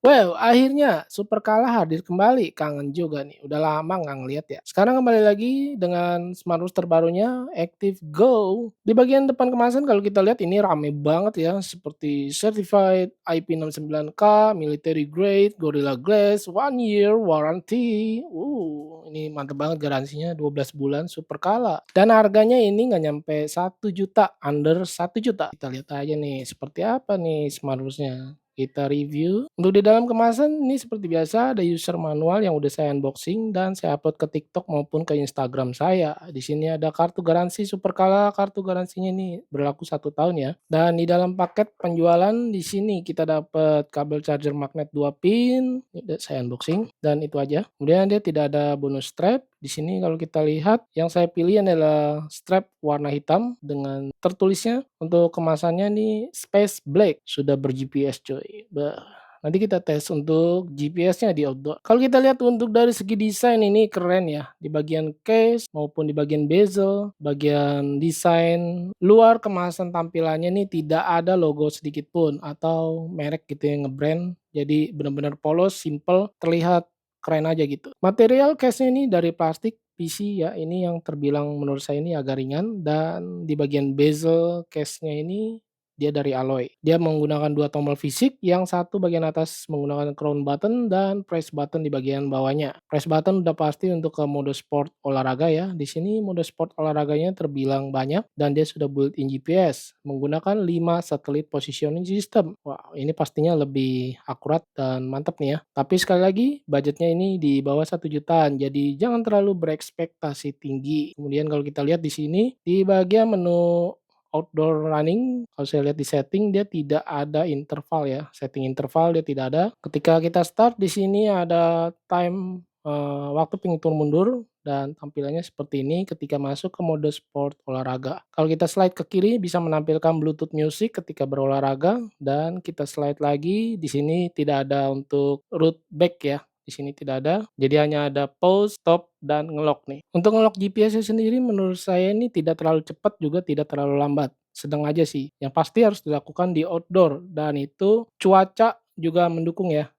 Well, akhirnya Superkala hadir kembali, kangen juga nih, udah lama nggak ngeliat ya. Sekarang kembali lagi dengan smartwatch terbarunya, Active Go. Di bagian depan kemasan kalau kita lihat ini rame banget ya, seperti Certified IP69K, Military Grade, Gorilla Glass, 1 year warranty. Ini mantep banget garansinya 12 bulan Superkala. Dan harganya ini nggak nyampe 1 juta, under 1 juta. Kita lihat aja nih, seperti apa nih smartwatch-nya. Kita review. Untuk di dalam kemasan ini seperti biasa ada user manual yang udah saya unboxing dan saya upload ke TikTok maupun ke Instagram saya. Di sini ada kartu garansi Superkala, kartu garansinya ini berlaku 1 tahun ya. Dan di dalam paket penjualan di sini kita dapat kabel charger magnet 2 pin, ini udah saya unboxing dan itu aja. Kemudian dia tidak ada bonus strap. Di sini kalau kita lihat yang saya pilih adalah strap warna hitam dengan tertulisnya untuk kemasannya nih Space Black, sudah ber-GPS coy. Nanti kita tes untuk GPS-nya di outdoor. Kalau kita lihat untuk dari segi desain ini keren ya. Di bagian case maupun di bagian bezel, bagian desain luar kemasan tampilannya nih tidak ada logo sedikit pun atau merek gitu yang nge-brand. Jadi benar-benar polos, simple, terlihat keren aja gitu. Material case-nya ini dari plastik PC ya, ini yang terbilang menurut saya ini agak ringan dan di bagian bezel case-nya ini dia dari alloy. Dia menggunakan 2 tombol fisik, yang satu bagian atas menggunakan crown button dan press button di bagian bawahnya. Press button udah pasti untuk ke mode sport olahraga ya. Di sini mode sport olahraganya terbilang banyak dan dia sudah built-in GPS menggunakan 5 satelit positioning system. Wah, ini pastinya lebih akurat dan mantap nih ya. Tapi sekali lagi budgetnya ini di bawah 1 jutaan, jadi jangan terlalu berekspektasi tinggi. Kemudian kalau kita lihat di sini di bagian menu outdoor running, kalau saya lihat di setting dia tidak ada interval ya, setting interval dia tidak ada. Ketika kita start di sini ada time, waktu penghitungan mundur dan tampilannya seperti ini ketika masuk ke mode sport olahraga. Kalau kita slide ke kiri bisa menampilkan Bluetooth music ketika berolahraga dan kita slide lagi di sini tidak ada untuk root back ya. Di sini tidak ada, jadi hanya ada pause, stop, dan nge-lock nih. Untuk nge-lock GPS-nya sendiri menurut saya ini tidak terlalu cepat juga tidak terlalu lambat, sedang aja sih. Yang pasti harus dilakukan di outdoor dan itu cuaca juga mendukung ya.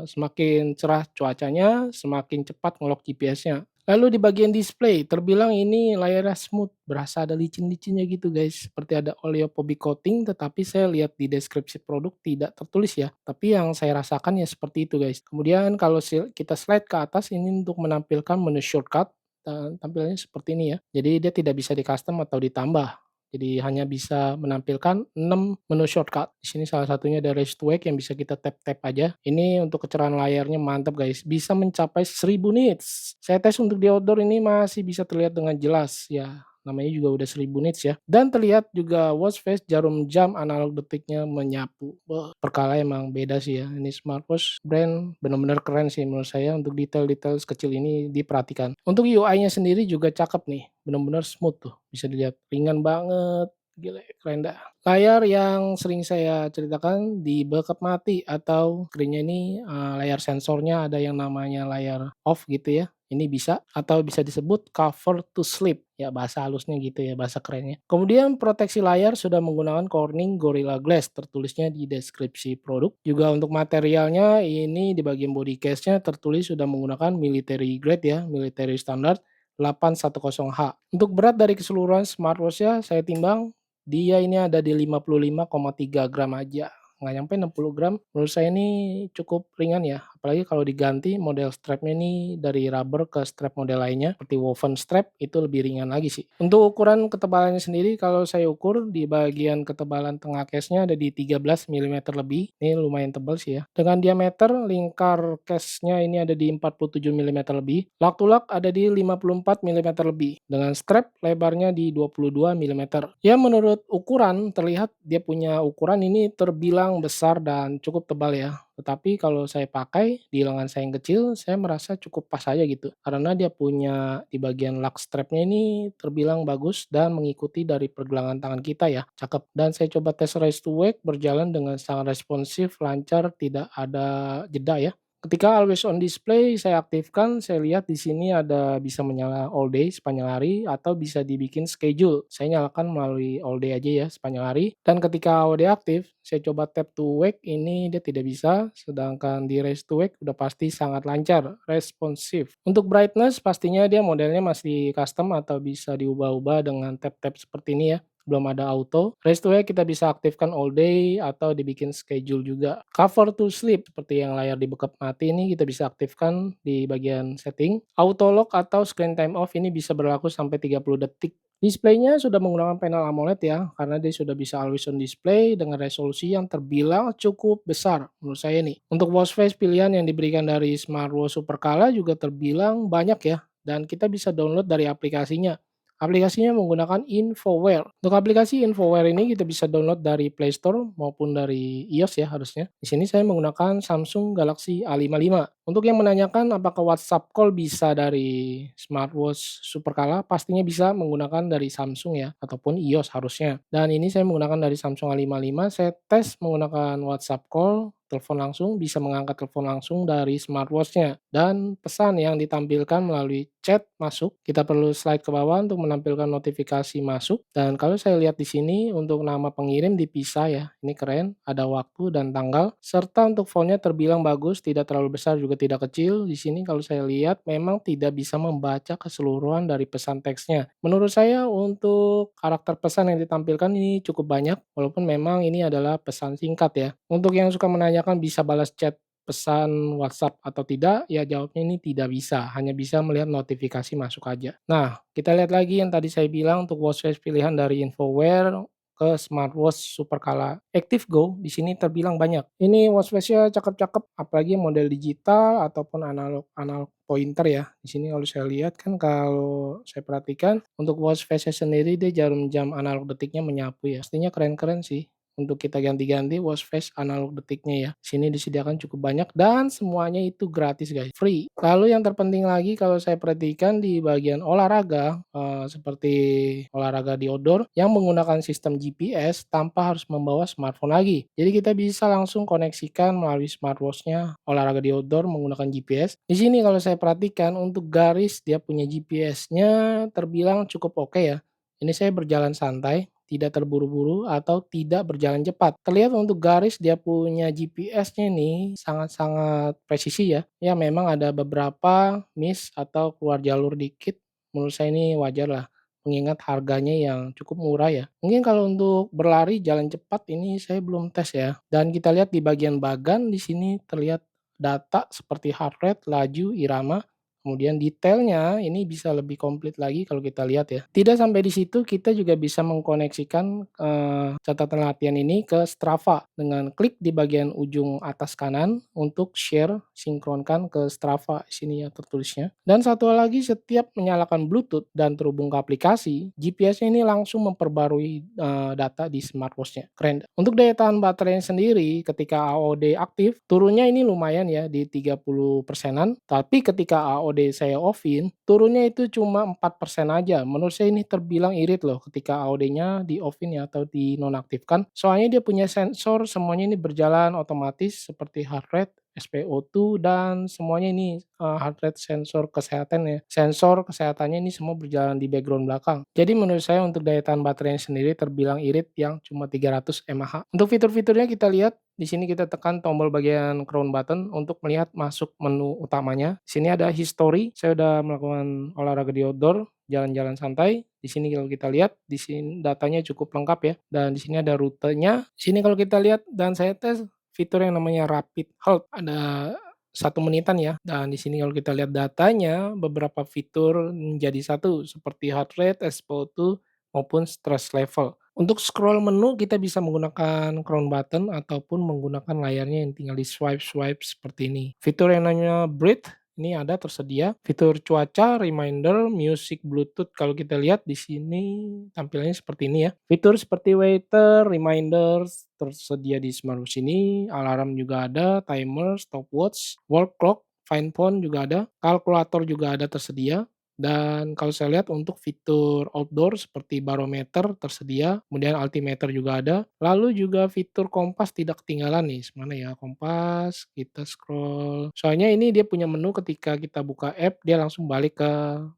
Semakin cerah cuacanya, semakin cepat nge-lock GPS-nya. Lalu di bagian display, terbilang ini layarnya smooth, berasa ada licin-licinnya gitu guys. Seperti ada oleophobic coating, tetapi saya lihat di deskripsi produk tidak tertulis ya. Tapi yang saya rasakan ya seperti itu guys. Kemudian kalau kita slide ke atas ini untuk menampilkan menu shortcut, dan tampilannya seperti ini ya. Jadi dia tidak bisa di custom atau ditambah. Jadi hanya bisa menampilkan 6 menu shortcut. Di sini salah satunya ada raise to wake yang bisa kita tap-tap aja. Ini untuk kecerahan layarnya mantap guys, bisa mencapai 1000 nits. Saya tes untuk di outdoor ini masih bisa terlihat dengan jelas ya. Namanya juga udah 1000 nits ya. Dan terlihat juga watch face jarum jam analog detiknya menyapu. Wah, Perkala emang beda sih ya. Ini smartwatch brand benar-benar keren sih menurut saya untuk detail-detail sekecil ini diperhatikan. Untuk UI-nya sendiri juga cakep nih, benar-benar smooth tuh. Bisa dilihat ringan banget. Gila, keren dah. Layar yang sering saya ceritakan di backup mati atau screen-nya ini layar sensornya ada yang namanya layar off gitu ya. Ini bisa atau bisa disebut cover to sleep. Ya bahasa halusnya gitu ya, bahasa kerennya. Kemudian proteksi layar sudah menggunakan Corning Gorilla Glass, tertulisnya di deskripsi produk. Juga untuk materialnya ini di bagian body case-nya tertulis sudah menggunakan military grade ya, military standard 810H. Untuk berat dari keseluruhan smartwatch-nya saya timbang dia ini ada di 55,3 gram aja, nggak nyampe 60 gram. Menurut saya ini cukup ringan ya, apalagi kalau diganti model strapnya ini dari rubber ke strap model lainnya, seperti woven strap, itu lebih ringan lagi sih. Untuk ukuran ketebalannya sendiri, kalau saya ukur di bagian ketebalan tengah case-nya ada di 13 milimeter lebih, ini lumayan tebal sih ya. Dengan diameter lingkar case-nya ini ada di 47 milimeter lebih, lug to lug ada di 54 milimeter lebih, dengan strap lebarnya di 22 milimeter. Ya menurut ukuran terlihat dia punya ukuran ini terbilang besar dan cukup tebal ya. Tetapi kalau saya pakai di lengan saya yang kecil, saya merasa cukup pas aja gitu. Karena dia punya di bagian lug strapnya ini terbilang bagus dan mengikuti dari pergelangan tangan kita ya. Cakep. Dan saya coba tes raise to wake berjalan dengan sangat responsif, lancar, tidak ada jeda ya. Ketika always on display saya aktifkan, saya lihat di sini ada bisa menyala all day sepanjang hari atau bisa dibikin schedule. Saya nyalakan melalui all day aja ya sepanjang hari. Dan ketika AOD aktif, saya coba tap to wake, ini dia tidak bisa. Sedangkan di raise to wake udah pasti sangat lancar, responsif. Untuk brightness pastinya dia modelnya masih custom atau bisa diubah-ubah dengan tap-tap seperti ini ya, belum ada auto. Raise to wake kita bisa aktifkan all day atau dibikin schedule juga. Cover to sleep seperti yang layar dibekap mati ini kita bisa aktifkan di bagian setting. Auto lock atau screen time off ini bisa berlaku sampai 30 detik. Displaynya sudah menggunakan panel AMOLED ya, karena dia sudah bisa always on display dengan resolusi yang terbilang cukup besar menurut saya nih. Untuk watchface pilihan yang diberikan dari smartwatch Supercala juga terbilang banyak ya, dan kita bisa download dari aplikasinya. Aplikasinya menggunakan Infoware. Untuk aplikasi Infoware ini kita bisa download dari Play Store maupun dari iOS ya harusnya. Di sini saya menggunakan Samsung Galaxy A55. Untuk yang menanyakan apakah WhatsApp call bisa dari smartwatch Supercala, pastinya bisa menggunakan dari Samsung ya, ataupun iOS harusnya. Dan ini saya menggunakan dari Samsung A55, saya tes menggunakan WhatsApp call, telepon langsung, bisa mengangkat telepon langsung dari smartwatch-nya. Dan pesan yang ditampilkan melalui chat masuk, kita perlu slide ke bawah untuk menampilkan notifikasi masuk. Dan kalau saya lihat di sini untuk nama pengirim dipisah ya, ini keren, ada waktu dan tanggal. Serta untuk fontnya terbilang bagus, tidak terlalu besar juga tidak kecil. Di sini kalau saya lihat memang tidak bisa membaca keseluruhan dari pesan teksnya. Menurut saya untuk karakter pesan yang ditampilkan ini cukup banyak, walaupun memang ini adalah pesan singkat ya. Untuk yang suka menanyakan bisa balas chat pesan WhatsApp atau tidak, ya jawabnya ini tidak bisa, hanya bisa melihat notifikasi masuk aja. Nah, kita lihat lagi yang tadi saya bilang untuk watchface pilihan dari Infoware ke smartwatch Supercala Active Go, di sini terbilang banyak. Ini watchface-nya cakep-cakep, apalagi model digital ataupun analog analog pointer ya. Di sini kalau saya lihat kan kalau saya perhatikan untuk watchface-nya sendiri dia jarum jam analog detiknya menyapu ya. Pastinya keren-keren sih untuk kita ganti-ganti watchface analog detiknya ya. Sini disediakan cukup banyak dan semuanya itu gratis guys, free. Lalu yang terpenting lagi kalau saya perhatikan di bagian olahraga, seperti olahraga di outdoor yang menggunakan sistem GPS tanpa harus membawa smartphone lagi. Jadi kita bisa langsung koneksikan melalui smartwatch-nya olahraga di outdoor menggunakan GPS. Di sini kalau saya perhatikan untuk garis dia punya GPS-nya terbilang cukup oke ya. Ini saya berjalan santai, tidak terburu-buru atau tidak berjalan cepat. Terlihat untuk garis dia punya GPS-nya nih sangat-sangat presisi ya. Ya memang ada beberapa miss atau keluar jalur dikit. Menurut saya ini wajar lah. Mengingat harganya yang cukup murah ya. Mungkin kalau untuk berlari jalan cepat ini saya belum tes ya. Dan kita lihat di bagian bagan di sini terlihat data seperti heart rate, laju, irama. Kemudian detailnya ini bisa lebih komplit lagi kalau kita lihat ya. Tidak sampai di situ, kita juga bisa mengkoneksikan, catatan latihan ini ke Strava dengan klik di bagian ujung atas kanan untuk share, sinkronkan ke Strava, sini ya tertulisnya. Dan satu hal lagi, setiap menyalakan Bluetooth dan terhubung ke aplikasi, GPS-nya ini langsung memperbarui, data di smartwatch-nya, keren. Untuk daya tahan baterainya sendiri ketika AOD aktif, turunnya ini lumayan ya di 30%-an, tapi ketika AOD saya off-in, turunnya itu cuma 4% aja. Menurut saya ini terbilang irit loh ketika AOD-nya di-off-in ya atau dinonaktifkan. Soalnya dia punya sensor semuanya ini berjalan otomatis seperti heart rate, SpO2 dan semuanya ini, heart rate sensor kesehatan ya. Sensor kesehatannya ini semua berjalan di background belakang. Jadi menurut saya untuk daya tahan baterainya sendiri terbilang irit yang cuma 300 mAh. Untuk fitur-fiturnya kita lihat di sini kita tekan tombol bagian crown button untuk melihat masuk menu utamanya. Di sini ada history, saya udah melakukan olahraga di outdoor, jalan-jalan santai. Di sini kalau kita lihat, di sini datanya cukup lengkap ya. Dan di sini ada rutenya. Di sini kalau kita lihat dan saya tes fitur yang namanya rapid halt, ada 1 menitan ya. Dan di sini kalau kita lihat datanya, beberapa fitur menjadi satu seperti heart rate, SpO2 maupun stress level. Untuk scroll menu kita bisa menggunakan crown button ataupun menggunakan layarnya yang tinggal di-swipe-swipe seperti ini. Fitur yang namanya breathe ini ada tersedia. Fitur cuaca, reminder, music, Bluetooth kalau kita lihat di sini tampilannya seperti ini ya. Fitur seperti waiter, reminders tersedia di smartwatch ini, alarm juga ada, timer, stopwatch, wall clock, fine phone juga ada, kalkulator juga ada tersedia. Dan kalau saya lihat untuk fitur outdoor seperti barometer tersedia, kemudian altimeter juga ada, lalu juga fitur kompas tidak ketinggalan nih. Mana ya kompas, kita scroll. Soalnya ini dia punya menu ketika kita buka app, dia langsung balik ke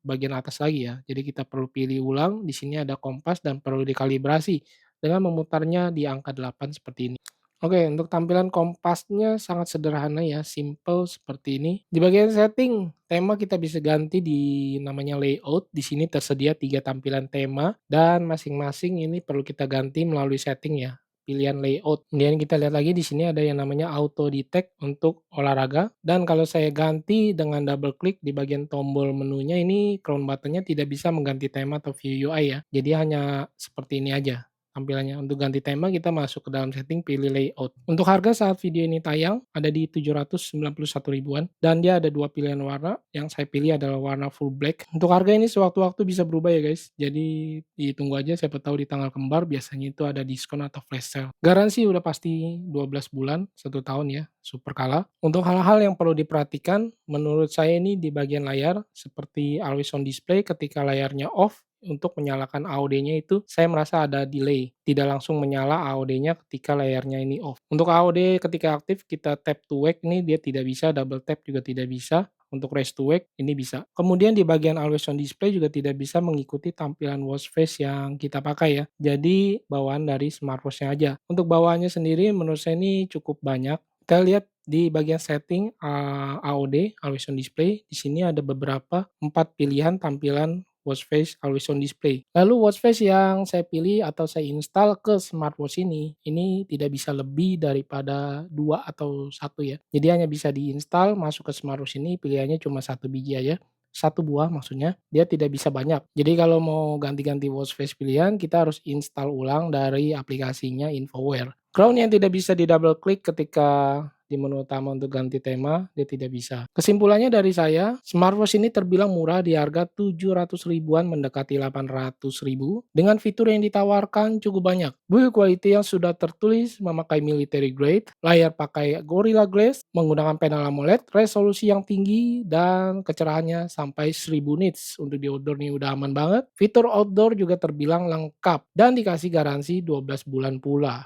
bagian atas lagi ya. Jadi kita perlu pilih ulang, di sini ada kompas dan perlu dikalibrasi dengan memutarnya di angka 8 seperti ini. Oke, untuk tampilan kompasnya sangat sederhana ya, simple seperti ini. Di bagian setting, tema kita bisa ganti di namanya layout. Di sini tersedia 3 tampilan tema dan masing-masing ini perlu kita ganti melalui setting ya, pilihan layout. Kemudian kita lihat lagi di sini ada yang namanya auto detect untuk olahraga dan kalau saya ganti dengan double klik di bagian tombol menunya ini crown button-nya tidak bisa mengganti tema atau view UI ya. Jadi hanya seperti ini aja tampilannya. Untuk ganti tema kita masuk ke dalam setting pilih layout. Untuk harga saat video ini tayang ada di 791 ribuan dan dia ada 2 pilihan warna, yang saya pilih adalah warna full black. Untuk harga ini sewaktu-waktu bisa berubah ya guys, jadi ditunggu aja siapa tahu di tanggal kembar biasanya itu ada diskon atau flash sale. Garansi udah pasti 12 bulan, 1 tahun ya, super kalah. Untuk hal-hal yang perlu diperhatikan, menurut saya ini di bagian layar seperti always on display ketika layarnya off untuk menyalakan AOD-nya itu saya merasa ada delay, tidak langsung menyala AOD-nya ketika layarnya ini off. Untuk AOD ketika aktif kita tap to wake ini dia tidak bisa, double tap juga tidak bisa. Untuk raise to wake ini bisa. Kemudian di bagian always on display juga tidak bisa mengikuti tampilan watch face yang kita pakai ya. Jadi bawaan dari smartwatch-nya aja. Untuk bawaannya sendiri menurut saya ini cukup banyak. Kita lihat di bagian setting AOD always on display. Di sini ada beberapa 4 pilihan tampilan watch face always on display. Lalu watch face yang saya pilih atau saya install ke smartwatch ini tidak bisa lebih daripada 2 atau 1 ya. Jadi hanya bisa diinstal masuk ke smartwatch ini pilihannya cuma 1 biji aja. 1 buah maksudnya, dia tidak bisa banyak. Jadi kalau mau ganti-ganti watch face pilihan, kita harus install ulang dari aplikasinya Infoware. Crown yang tidak bisa di double klik ketika di menu utama untuk ganti tema, dia tidak bisa. Kesimpulannya dari saya, smartwatch ini terbilang murah di harga 700 ribuan mendekati 800 ribu dengan fitur yang ditawarkan cukup banyak. Build quality yang sudah tertulis memakai military grade, layar pakai Gorilla Glass, menggunakan panel AMOLED, resolusi yang tinggi dan kecerahannya sampai 1000 nits. Untuk di outdoor ini udah aman banget. Fitur outdoor juga terbilang lengkap dan dikasih garansi 12 bulan pula.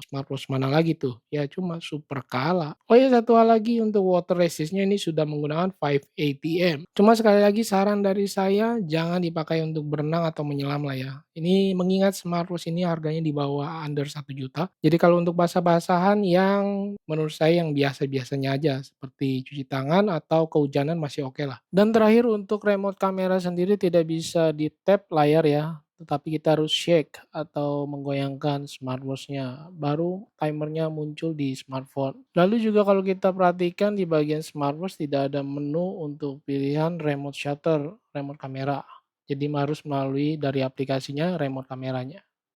Smartwatch mana lagi tuh? Ya cuma super kalah. Oh ya satu hal lagi untuk water resistnya ini sudah menggunakan 5 ATM. Cuma sekali lagi saran dari saya jangan dipakai untuk berenang atau menyelam lah ya. Ini mengingat smartwatch ini harganya di bawah under 1 juta. Jadi kalau untuk basah-basahan yang menurut saya yang biasa-biasanya aja seperti cuci tangan atau kehujanan masih oke lah. Dan terakhir untuk remote kamera sendiri tidak bisa di tap layar ya. Tetapi kita harus shake atau menggoyangkan smartwatch-nya, baru timernya muncul di smartphone. Lalu juga kalau kita perhatikan di bagian smartwatch tidak ada menu untuk pilihan remote shutter, remote kamera. Jadi harus melalui dari aplikasinya remote kameranya.